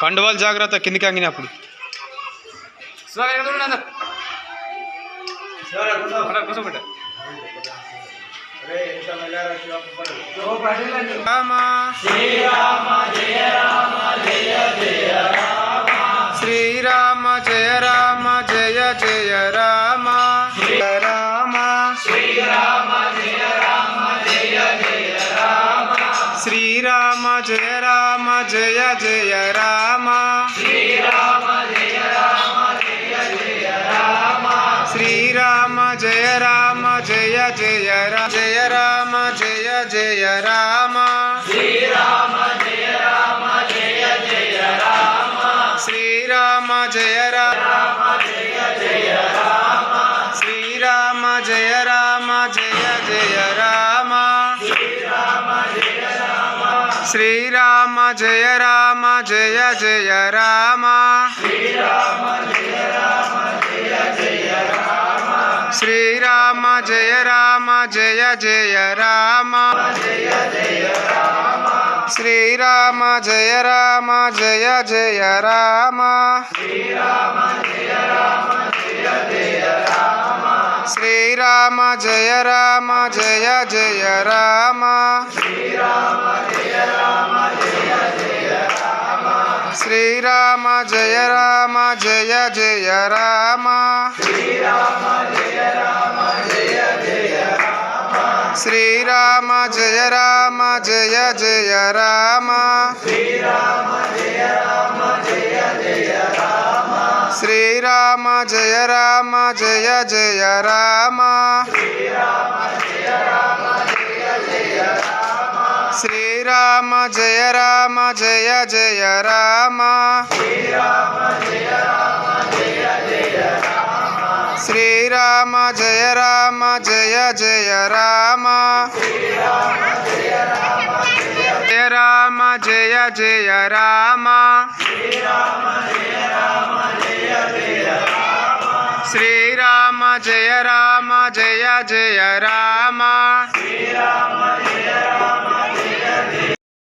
కండువాలు జాగ్రత్త కిందికి అంగినప్పుడు శ్రీరామ జయ రామ జయ జయ రామ రామ శ్రీరామ జయ రామ జయ జయ రామ శ్రీరామ జయ రామ జయ జయ రామ శ్రీరామ జయ రామ జయ జయ రామ శ్రీరామ జయ రామ జయ జయ జయ రామ జయ జయ రామ శ్రీరామ జయ రామ జయ జయ రామ శ్రీరామ జయ రామ జయ జయ రామ శ్రీరామ జయ రామ జయ జయ రామ శ్రీరామ జయ రామ జయ జయ రామ శ్రీరామ జయ రామ జయ జయ రామ శ్రీరామ జయ రామ జయ జయ రామ శ్రీరామ జయ రామ జయ జయ రామ శ్రీరామ జయ రామ జయ జయ రామ శ్రీరామ జయ రామ జయ జయ రామ శ్రీరామ జయ రామ జయ జయ రామ శ్రీరామ జయ రామ జయ జయ రామ శ్రీరామ జయ రామ జయ జయ రామ జయ రామ జయ జయ రామ శ్రీరామ జయ రామ జయ జయ రామ